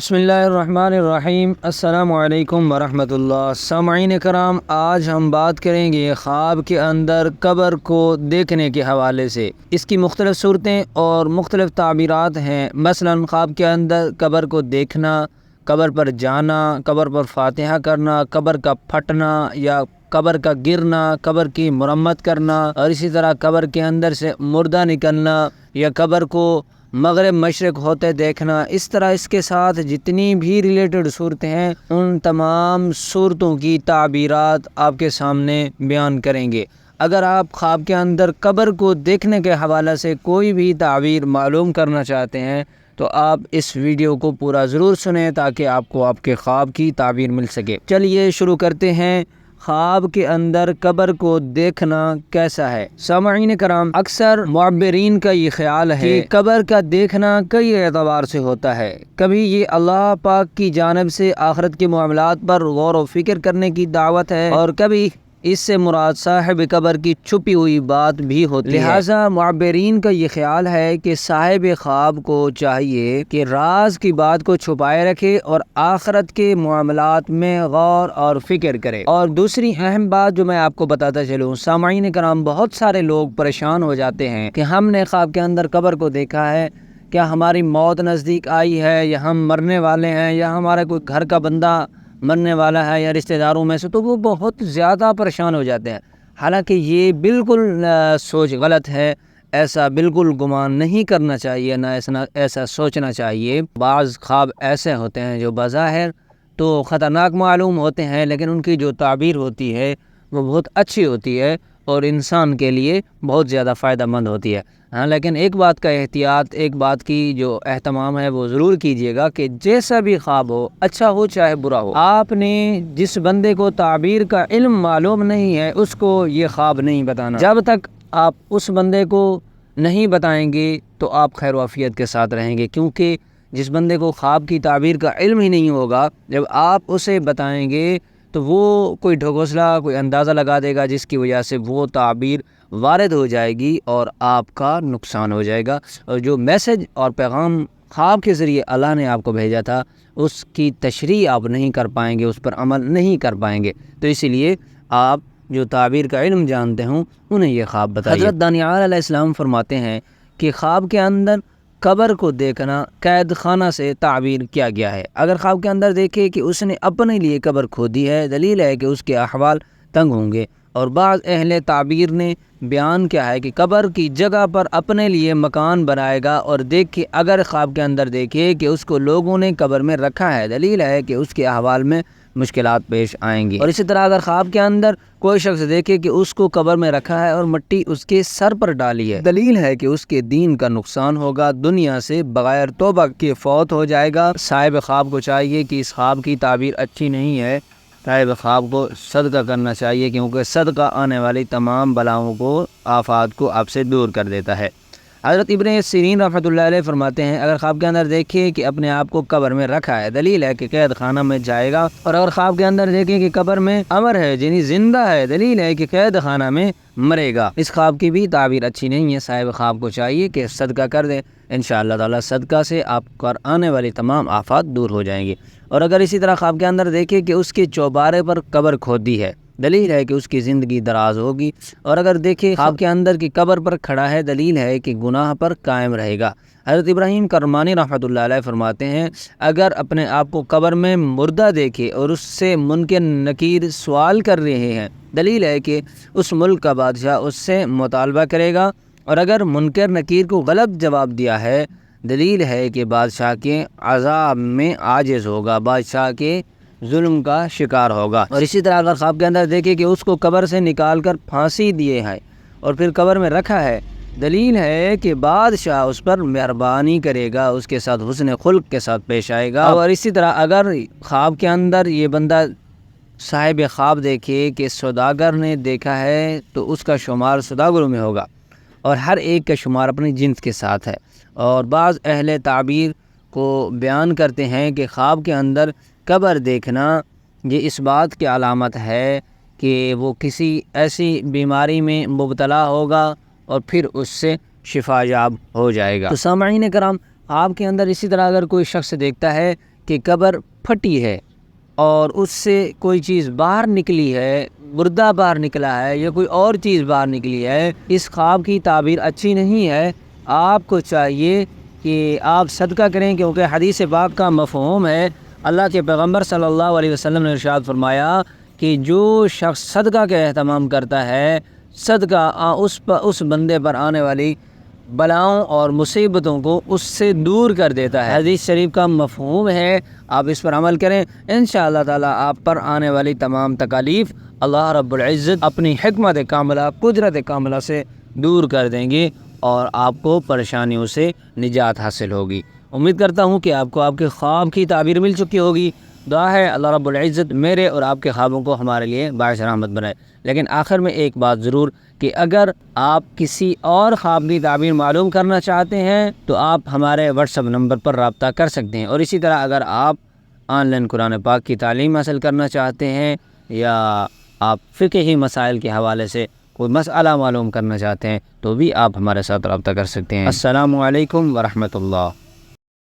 بسم اللہ الرحمن الرحیم۔ السلام علیکم ورحمۃ اللہ۔ سامعین کرام، آج ہم بات کریں گے خواب کے اندر قبر کو دیکھنے کے حوالے سے۔ اس کی مختلف صورتیں اور مختلف تعبیرات ہیں۔ مثلاً خواب کے اندر قبر کو دیکھنا، قبر پر جانا، قبر پر فاتحہ کرنا، قبر کا پھٹنا یا قبر کا گرنا، قبر کی مرمت کرنا، اور اسی طرح قبر کے اندر سے مردہ نکلنا یا قبر کو مغرب مشرق ہوتے دیکھنا۔ اس طرح اس کے ساتھ جتنی بھی ریلیٹڈ صورتیں ہیں، ان تمام صورتوں کی تعبیرات آپ کے سامنے بیان کریں گے۔ اگر آپ خواب کے اندر قبر کو دیکھنے کے حوالے سے کوئی بھی تعبیر معلوم کرنا چاہتے ہیں تو آپ اس ویڈیو کو پورا ضرور سنیں تاکہ آپ کو آپ کے خواب کی تعبیر مل سکے۔ چلیے شروع کرتے ہیں۔ خواب کے اندر قبر کو دیکھنا کیسا ہے؟ سامعین کرام، اکثر معبرین کا یہ خیال ہے کہ قبر کا دیکھنا کئی اعتبار سے ہوتا ہے۔ کبھی یہ اللہ پاک کی جانب سے آخرت کے معاملات پر غور و فکر کرنے کی دعوت ہے، اور کبھی اس سے مراد صاحب قبر کی چھپی ہوئی بات بھی ہوتی ہے۔ لہٰذا معبرین کا یہ خیال ہے کہ صاحب خواب کو چاہیے کہ راز کی بات کو چھپائے رکھے اور آخرت کے معاملات میں غور اور فکر کرے۔ اور دوسری اہم بات جو میں آپ کو بتاتا چلوں، سامعین کرام، بہت سارے لوگ پریشان ہو جاتے ہیں کہ ہم نے خواب کے اندر قبر کو دیکھا ہے، کیا ہماری موت نزدیک آئی ہے، یا ہم مرنے والے ہیں، یا ہمارا کوئی گھر کا بندہ مرنے والا ہے یا رشتہ داروں میں سے، تو وہ بہت زیادہ پریشان ہو جاتے ہیں۔ حالانکہ یہ بالکل سوچ غلط ہے۔ ایسا بالکل گمان نہیں کرنا چاہیے، نہ ایسا سوچنا چاہیے۔ بعض خواب ایسے ہوتے ہیں جو بظاہر تو خطرناک معلوم ہوتے ہیں، لیکن ان کی جو تعبیر ہوتی ہے وہ بہت اچھی ہوتی ہے اور انسان کے لیے بہت زیادہ فائدہ مند ہوتی ہے۔ ہاں، لیکن ایک بات کا احتیاط، ایک بات کی جو اہتمام ہے وہ ضرور کیجیے گا کہ جیسا بھی خواب ہو، اچھا ہو چاہے برا ہو، آپ نے جس بندے کو تعبیر کا علم معلوم نہیں ہے اس کو یہ خواب نہیں بتانا۔ جب تک آپ اس بندے کو نہیں بتائیں گے تو آپ خیر و عافیت کے ساتھ رہیں گے، کیونکہ جس بندے کو خواب کی تعبیر کا علم ہی نہیں ہوگا، جب آپ اسے بتائیں گے تو وہ کوئی ڈھکوسلا، کوئی اندازہ لگا دے گا، جس کی وجہ سے وہ تعبیر وارد ہو جائے گی اور آپ کا نقصان ہو جائے گا۔ اور جو میسج اور پیغام خواب کے ذریعے اللہ نے آپ کو بھیجا تھا، اس کی تشریح آپ نہیں کر پائیں گے، اس پر عمل نہیں کر پائیں گے۔ تو اسی لیے آپ جو تعبیر کا علم جانتے ہوں انہیں یہ خواب بتائیے۔ حضرت دانیال علیہ السلام فرماتے ہیں کہ خواب کے اندر قبر کو دیکھنا قید خانہ سے تعبیر کیا گیا ہے۔ اگر خواب کے اندر دیکھے کہ اس نے اپنے لیے قبر کھودی ہے، دلیل ہے کہ اس کے احوال تنگ ہوں گے۔ اور بعض اہل تعبیر نے بیان کیا ہے کہ قبر کی جگہ پر اپنے لیے مکان بنائے گا، اور دیکھے اگر خواب کے اندر دیکھے کہ اس کو لوگوں نے قبر میں رکھا ہے، دلیل ہے کہ اس کے احوال میں مشکلات پیش آئیں گی۔ اور اسی طرح اگر خواب کے اندر کوئی شخص دیکھے کہ اس کو قبر میں رکھا ہے اور مٹی اس کے سر پر ڈالی ہے، دلیل ہے کہ اس کے دین کا نقصان ہوگا، دنیا سے بغیر توبہ کے فوت ہو جائے گا۔ صاحب خواب کو چاہیے کہ اس خواب کی تعبیر اچھی نہیں ہے، صاحب خواب کو صدقہ کرنا چاہیے، کیونکہ صدقہ آنے والی تمام بلاؤں کو، آفات کو آپ سے دور کر دیتا ہے۔ حضرت ابن سیرین رحمۃ اللہ علیہ فرماتے ہیں، اگر خواب کے اندر دیکھے کہ اپنے آپ کو قبر میں رکھا ہے، دلیل ہے کہ قید خانہ میں جائے گا۔ اور اگر خواب کے اندر دیکھے کہ قبر میں امر ہے، یعنی زندہ ہے، دلیل ہے کہ قید خانہ میں مرے گا۔ اس خواب کی بھی تعبیر اچھی نہیں ہے۔ صاحب خواب کو چاہیے کہ صدقہ کر دے، انشاءاللہ تعالی صدقہ سے آپ پر آنے والی تمام آفات دور ہو جائیں گی۔ اور اگر اسی طرح خواب کے اندر دیکھے کہ اس کے چوبارے پر قبر کھودی ہے، دلیل ہے کہ اس کی زندگی دراز ہوگی۔ اور اگر دیکھے خواب کے اندر کی قبر پر کھڑا ہے، دلیل ہے کہ گناہ پر قائم رہے گا۔ حضرت ابراہیم کرمانی رحمۃ اللہ علیہ فرماتے ہیں، اگر اپنے آپ کو قبر میں مردہ دیکھے اور اس سے منکر نکیر سوال کر رہے ہیں، دلیل ہے کہ اس ملک کا بادشاہ اس سے مطالبہ کرے گا۔ اور اگر منکر نکیر کو غلط جواب دیا ہے، دلیل ہے کہ بادشاہ کے عذاب میں عاجز ہوگا، بادشاہ کے ظلم کا شکار ہوگا۔ اور اسی طرح اگر خواب کے اندر دیکھے کہ اس کو قبر سے نکال کر پھانسی دیے ہے اور پھر قبر میں رکھا ہے، دلیل ہے کہ بادشاہ اس پر مہربانی کرے گا، اس کے ساتھ حسن خلق کے ساتھ پیش آئے گا۔ اور اسی طرح اگر خواب کے اندر یہ بندہ صاحب خواب دیکھے کہ سوداگر نے دیکھا ہے تو اس کا شمار سوداگروں میں ہوگا، اور ہر ایک کا شمار اپنی جنس کے ساتھ ہے۔ اور بعض اہل تعبیر کو بیان کرتے ہیں کہ خواب کے اندر قبر دیکھنا یہ اس بات کی علامت ہے کہ وہ کسی ایسی بیماری میں مبتلا ہوگا اور پھر اس سے شفا یاب ہو جائے گا۔ تو سامعین کرام، آپ کے اندر اسی طرح اگر کوئی شخص دیکھتا ہے کہ قبر پھٹی ہے اور اس سے کوئی چیز باہر نکلی ہے، مردہ باہر نکلا ہے یا کوئی اور چیز باہر نکلی ہے، اس خواب کی تعبیر اچھی نہیں ہے۔ آپ کو چاہیے کہ آپ صدقہ کریں، کیونکہ حدیث پاک کا مفہوم ہے، اللہ کے پیغمبر صلی اللہ علیہ وسلم نے ارشاد فرمایا کہ جو شخص صدقہ کا اہتمام کرتا ہے، صدقہ اس بندے پر آنے والی بلاؤں اور مصیبتوں کو اس سے دور کر دیتا ہے۔ حدیث شریف کا مفہوم ہے، آپ اس پر عمل کریں، انشاءاللہ تعالی آپ پر آنے والی تمام تکالیف اللہ رب العزت اپنی حکمت کاملہ، قدرت کاملہ سے دور کر دیں گے اور آپ کو پریشانیوں سے نجات حاصل ہوگی۔ امید کرتا ہوں کہ آپ کو آپ کے خواب کی تعبیر مل چکی ہوگی۔ دعا ہے اللہ رب العزت میرے اور آپ کے خوابوں کو ہمارے لیے باعث رحمت بنائے۔ لیکن آخر میں ایک بات ضرور کہ اگر آپ کسی اور خواب کی تعبیر معلوم کرنا چاہتے ہیں تو آپ ہمارے واٹس ایپ نمبر پر رابطہ کر سکتے ہیں، اور اسی طرح اگر آپ آن لائن قرآن پاک کی تعلیم حاصل کرنا چاہتے ہیں یا آپ فقہی مسائل کے حوالے سے کوئی مسئلہ معلوم کرنا چاہتے ہیں تو بھی آپ ہمارے ساتھ رابطہ کر سکتے ہیں۔ السلام علیکم ورحمۃ اللہ۔